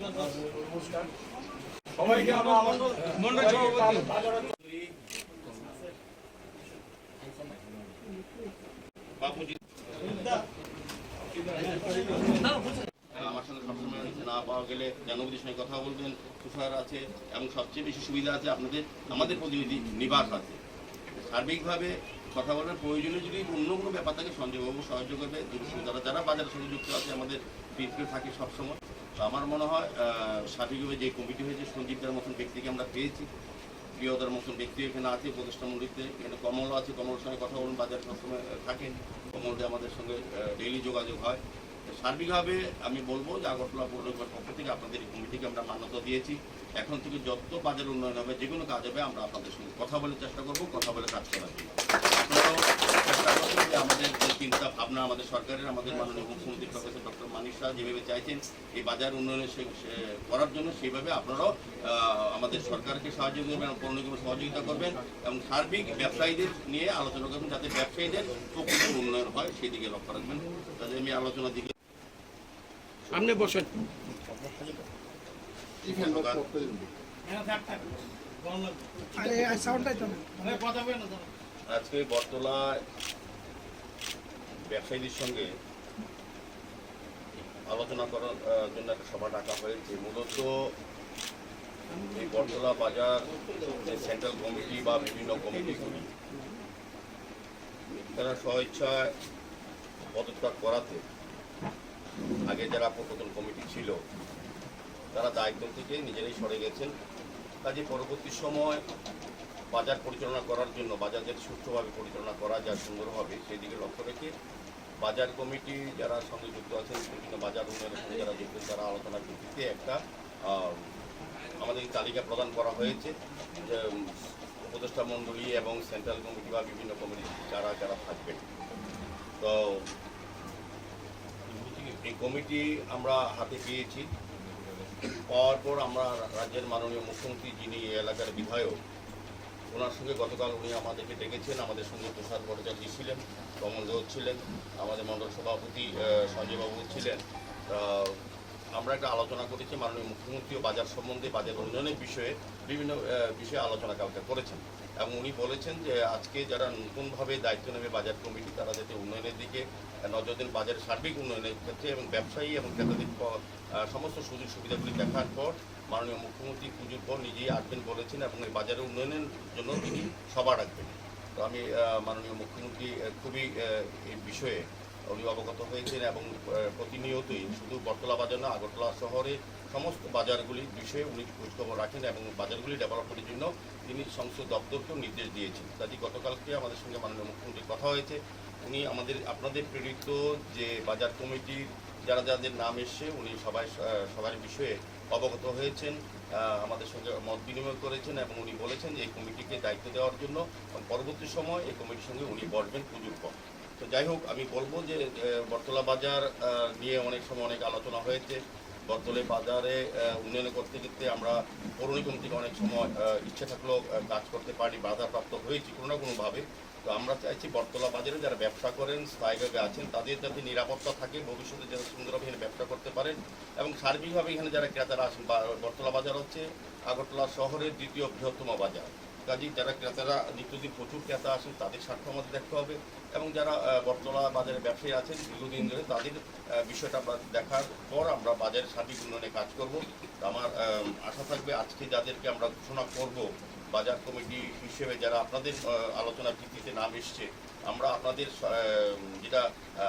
নমস্কার সবাইকে আমরা মন্ডল সভাপতি আমার সঙ্গে সবসময় না পাওয়া গেলে জনগণের সঙ্গে কথা বলবেন, তুষার আছে এবং সবচেয়ে বেশি সুবিধা আছে আমাদের প্রতিনিধি নিবাস আছে। সার্বিকভাবে কথা বলার প্রয়োজনে যদি অন্য কোনো ব্যাপার থাকে সঞ্জয়বাবু সাহায্য করবে। যারা বাজারের সঙ্গে যুক্ত আছে আমাদের পিছনে থাকে সবসময়। তো আমার মনে হয় সার্বিকভাবে যে কমিটি হয়েছে সঞ্জীবদার মতন ব্যক্তিকে আমরা পেয়েছি, প্রিয়দার মতন ব্যক্তি এখানে আছে উপদেষ্টা মন্ডলীতে। এখানে কমলও আছে, কমলের সঙ্গে কথা বলুন, বাজারে সবসময় থাকেন, কমলতে আমাদের সঙ্গে ডেইলি যোগাযোগ হয়। সার্বিকভাবে আমি বলবো যে আগরতলা পৌর নিগমের পক্ষ থেকে আপনাদের এই কমিটিকে আমরা মান্যতা দিয়েছি। এখন থেকে যত বাজার উন্নয়ন হবে, যে কোনো কাজ হবে, আমরা আপনাদের সঙ্গে কথা বলে চেষ্টা করবো, কথা বলে কাজ করার জন্য। আপনারাও চেষ্টা করবেন যে আমাদের যে চিন্তা ভাবনা আমাদের সরকারের, আমাদের মাননীয় মুখ্যমন্ত্রী প্রফেসর ডক্টর মানিক শাহ যেভাবে চাইছেন এই বাজার উন্নয়নে করার জন্য, সেইভাবে আপনারাও আমাদের সরকারকে সাহায্য করবেন, পৌর নিগমের সহযোগিতা করবেন এবং সার্বিক ব্যবসায়ীদের নিয়ে আলোচনা করবেন, যাতে ব্যবসায়ীদের প্রকৃত উন্নয়ন হয় সেই দিকে লক্ষ্য রাখবেন। তাদের আমি আলোচনার দিকে সামনে বসেন। আজকে বটতলায় ব্যবসায়ীদের সঙ্গে আলোচনা করার জন্য একটা সভা ডাকা হয়েছে। মূলত এই বটতলা বাজার যে সেন্ট্রাল কমিটি বা বিভিন্ন কমিটিগুলি তারা স্বইচ্ছায় পদত্যাগ করাতে আগে যারা প্রটোকল কমিটি ছিল তারা দায়িত্ব থেকে নিজেরাই সরে গেছেন। কাজে পরবর্তী সময় বাজার পরিচালনা করার জন্য, বাজারকে সুষ্ঠুভাবে পরিচালনা করা যায় সুন্দরভাবে, সেই দিকে লক্ষ্য রেখে বাজার কমিটি যারা সঙ্গে যুক্ত আছেন, বিভিন্ন বাজার উন্নয়নের সঙ্গে যারা যুক্ত, তারা আলোচনার ভিত্তিতে একটা আমাদের তালিকা প্রদান করা হয়েছে যে উপদেষ্টা মণ্ডলী এবং সেন্ট্রাল কমিটি বা বিভিন্ন কমিটি যারা যারা থাকবেন। তো এই কমিটি আমরা হাতে পেয়েছি। পাওয়ার পর আমরা রাজ্যের মাননীয় মুখ্যমন্ত্রী, যিনি এই এলাকার বিধায়ক, ওনার সঙ্গে গতকাল উনি আমাদেরকে ডেকেছেন। আমাদের সঙ্গে তুষার ভট্টাচার্য ছিলেন, কমল দেও ছিলেন, আমাদের মণ্ডল সভাপতি সঞ্জয়বাবু ছিলেন। আমরা একটা আলোচনা করেছি। মাননীয় মুখ্যমন্ত্রীও বাজার সম্বন্ধে, বাজার উন্নয়নের বিষয়ে বিভিন্ন বিষয়ে আলোচনা কালকে করেছেন এবং উনি বলেছেন যে আজকে যারা নতুনভাবে দায়িত্ব নেবে বাজার কমিটি, তারা যাতে উন্নয়নের দিকে নজর দেন, বাজারের সার্বিক উন্নয়নের ক্ষেত্রে, এবং ব্যবসায়ী এবং ক্রেতাদের সমস্ত সুযোগ সুবিধাগুলি দেখার পর মাননীয় মুখ্যমন্ত্রী পুজোর পর নিজেই আসবেন বলেছেন এবং এই বাজারের উন্নয়নের জন্য তিনি সভা রাখবেন। তো আমি মাননীয় মুখ্যমন্ত্রী খুবই এই বিষয়ে উনি অবগত হয়েছেন এবং প্রতিনিয়তই শুধু বটতলা বাজার না, আগরতলা শহরে সমস্ত বাজারগুলির বিষয়ে উনি খোঁজখবর রাখেন এবং বাজারগুলি ডেভেলপমেন্টের জন্য তিনি সংশ্লিষ্ট দপ্তরকেও নির্দেশ দিয়েছেন। কাজে গতকালকে আমাদের সঙ্গে মাননীয় মুখ্যমন্ত্রীর কথা হয়েছে। উনি আপনাদের প্রেরিত যে বাজার কমিটির যারা যাদের নাম এসছে, উনি সবার বিষয়ে অবগত হয়েছেন, আমাদের সঙ্গে মত বিনিময় করেছেন এবং উনি বলেছেন যে এই কমিটিকে দায়িত্ব দেওয়ার জন্য পরবর্তী সময় এই কমিটির সঙ্গে উনি বসবেন পুজোর পর। তো যাই হোক, আমি বলবো যে বটতলা বাজার নিয়ে অনেক সময় অনেক আলোচনা হয়েছে। বটতলা বাজারে উন্নয়ন করতে ক্ষেত্রে আমরা পৌর নিগম থেকে অনেক সময় ইচ্ছে থাকলেও কাজ করতে পারি, বাধাপ্রাপ্ত হয়েছি কোনো না কোনোভাবে। তো আমরা চাইছি বটতলা বাজারে যারা ব্যবসা করেন, স্থায়ীভাবে আছেন, তাদের যাতে নিরাপত্তা থাকে, ভবিষ্যতে যারা সুন্দরভাবে এখানে ব্যবসা করতে পারেন এবং সার্বিকভাবে এখানে যারা ক্রেতারা আসেন। বটতলা বাজার হচ্ছে আগরতলা শহরের দ্বিতীয় বৃহত্তম বাজার। কাজেই যারা ক্রেতারা নিত্যদিন প্রচুর ক্রেতা আসেন, তাদের স্বার্থ আমাদের দেখতে হবে এবং যারা বটতলা বাজারে ব্যবসায়ী আছেন দীর্ঘদিন ধরে, তাদের বিষয়টা দেখার পর আমরা বাজারের সার্বিক উন্নয়নে কাজ করব। আমার আশা থাকবে আজকে যাদেরকে আমরা ঘোষণা করব বাজার কমিটি হিসেবে, যারা আপনাদের আলোচনার ভিত্তিতে নাম এসছে, আমরা আপনাদের যেটা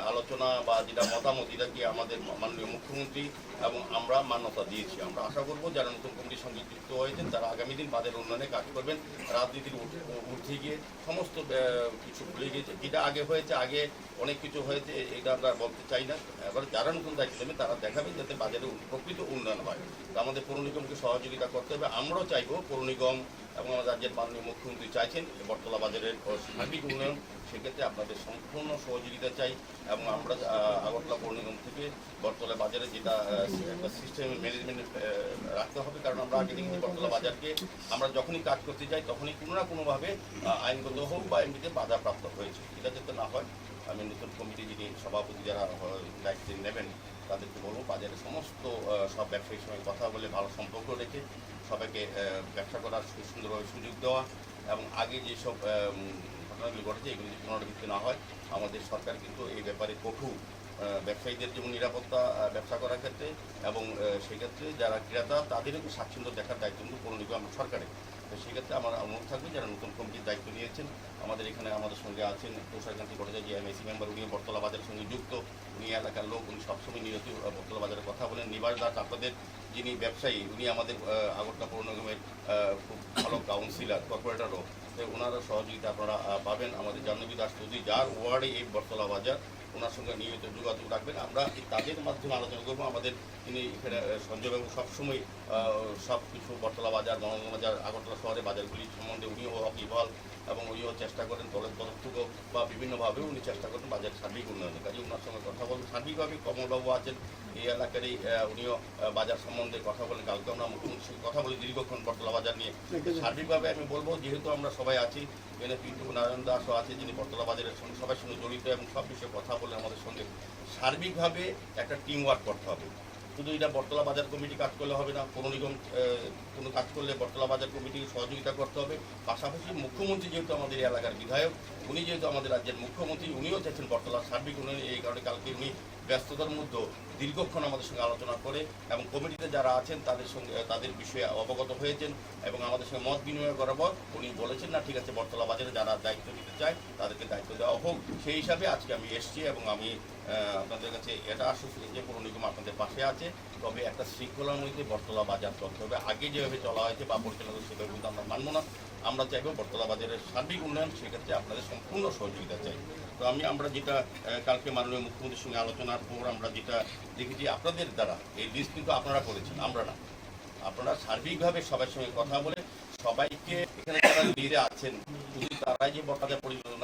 আলোচনা বা যেটা মতামত, এটাকে আমাদের মাননীয় মুখ্যমন্ত্রী এবং আমরা মান্যতা দিয়েছি। আমরা আশা করব যারা নতুন কমিটির সঙ্গে যুক্ত হয়েছেন তারা আগামী দিন বাজার উন্নয়নে কাজ করবেন, রাজনীতির ঊর্ধ্বে গিয়ে সমস্ত কিছু ভুলে গিয়েছে। যেটা আগে হয়েছে, আগে অনেক কিছু হয়েছে, এটা আমরা বলতে চাই না। এবার যারা নতুন দায়িত্ব নেবেন তারা দেখাবেন যাতে বাজারে প্রকৃত উন্নয়ন হয়। তো আমাদের পৌর নিগমকে সহযোগিতা করতে হবে। আমরাও চাইব, পৌর নিগম এবং আমাদের রাজ্যের মাননীয় মুখ্যমন্ত্রী চাইছেন বটতলা বাজারের সার্বিক উন্নয়ন, সেক্ষেত্রে আপনাদের সম্পূর্ণ সহযোগিতা চাই এবং আমরা আগরতলা পৌর নিগম থেকে বটতলা বাজারে যেটা একটা সিস্টেম ম্যানেজমেন্ট রাখতে হবে। কারণ আমরা আগে দেখি বটতলা বাজারকে আমরা যখনই কাজ করতে যাই তখনই কোনো না কোনোভাবে আইনগত হোক বা এমনিতে বাধাপ্রাপ্ত হয়েছে। এটা যাতে না হয়, আমি নতুন কমিটি যিনি সভাপতি যারা দায়িত্ব নেবেন তাদেরকে বলবো বাজারে সমস্ত সব ব্যবসায়ীর সঙ্গে কথা বলে ভালো সম্পর্ক রেখে সবাইকে ব্যবসা করার সুন্দরভাবে সুযোগ দেওয়া এবং আগে যেসব ঘটনাগুলি ঘটেছে এগুলি যদি পুনরাবৃত্তি না হয় আমাদের সরকার কিন্তু এই ব্যাপারে কঠোর ব্যবসায়ীদের যেমন নিরাপত্তা ব্যবসা করার ক্ষেত্রে এবং সেক্ষেত্রে যারা ক্রেতা তাদেরও স্বাচ্ছন্দ্য দেখার দায়িত্ব কিন্তু পৌর নিগম সরকারের। তো সেক্ষেত্রে আমার অনুরোধ থাকবে যারা নতুন কমিটির দায়িত্ব নিয়েছেন আমাদের এখানে আমাদের সঙ্গে আছেন তুষারকান্তি ভট্টাচার্য এমএসি মেম্বার, উনি বটতলা বাজারের সঙ্গে যুক্ত, উনি এলাকার লোক, উনি সবসময় নিয়মিত বটতলা বাজারে কথা বলেন। নিবাস দাস আপনাদের যিনি ব্যবসায়ী উনি আমাদের আগরতলা পৌর নিগমের খুব ভালো কাউন্সিলর কর্পোরেটরও, ওনারও সহযোগিতা আপনারা পাবেন। আমাদের জাহ্নবী দাস চৌধুরী যার ওয়ার্ডে এই বটতলা বাজার ওনার সঙ্গে নিয়মিত যোগাযোগ রাখবেন। আমরা তাদের মাধ্যমে আলোচনা করবো। আমাদের তিনি এখানে সঞ্জয় বাবু সবসময় সব কিছু বটতলা বাজার, মনোরঞ্জন বাজার, আগরতলা শহরে বাজারগুলি সম্বন্ধে উনিও ওয়াকিবহাল এবং উনিও চেষ্টা করেন দলের তরফ থেকেও বা বিভিন্নভাবে উনি চেষ্টা করেন বাজারের সার্বিক উন্নয়নের কাজে ওনার সঙ্গে কথা বলবেন। সার্বিকভাবে কমলবাবু আছেন এই এলাকারই, উনিও বাজার সম্বন্ধে কথা বলেন। কালকে আমরা মুখ্যমন্ত্রীর সঙ্গে কথা বলি দীর্ঘক্ষণ বটতলা বাজার নিয়ে। সার্বিকভাবে আমি বলবো যেহেতু আমরা সবাই আছি, এখানে পিন্টু নারায়ণ দাসও আছে যিনি বটতলা বাজারের সঙ্গে সবার সঙ্গে জড়িত এবং সব বিষয়ে কথা বলে আমাদের সঙ্গে সার্বিকভাবে একটা টিম ওয়ার্ক করতে হবে। শুধু এটা বটতলা বাজার কমিটি কাজ করলে হবে না, পৌর নিগম কোনো কাজ করলে বটতলা বাজার কমিটিকে সহযোগিতা করতে হবে। পাশাপাশি মুখ্যমন্ত্রী যেহেতু আমাদের এলাকার বিধায়ক, উনি যেহেতু আমাদের রাজ্যের মুখ্যমন্ত্রী, উনিও চাইছেন বটতলার সার্বিক উন্নয়ন। এই কারণে কালকে উনি ব্যস্ততার মধ্যে দীর্ঘক্ষণ আমাদের সঙ্গে আলোচনা করে এবং কমিটিতে যারা আছেন তাদের সঙ্গে তাদের বিষয়ে অবগত হয়েছেন এবং আমাদের সঙ্গে মত বিনিময় করার পর উনি বলেছেন না ঠিক আছে বটতলা বাজারে যারা দায়িত্ব নিতে চায় তাদেরকে দায়িত্ব দেওয়া হোক। সেই হিসাবে আজকে আমি এসেছি এবং আমি আপনাদের কাছে এটা আশ্বস্ত যে পৌর নিগম আপনাদের পাশে আছে। তবে একটা শৃঙ্খলার মধ্যে বটতলা বাজার চলতে হবে। আগে যেভাবে চলা হয়েছে বা পরিচালনা সেভাবে কিন্তু আমরা মানব না। আমরা চাইবো বটতলা বাজারের সার্বিক উন্নয়ন, সেক্ষেত্রে আপনাদের সম্পূর্ণ সহযোগিতা চাই। তো আমরা যেটা কালকে মাননীয় মুখ্যমন্ত্রীর সঙ্গে আলোচনার পর আমরা যেটা দেখেছি আপনাদের দ্বারা এই লিস্ট কিন্তু আপনারা করেছেন, আমরা না। আপনারা সার্বিকভাবে সবার সঙ্গে কথা বলে সবাইকে এখানে যারা লিডে আছেন শুধু তারাই যে বটতলা পরিচালনা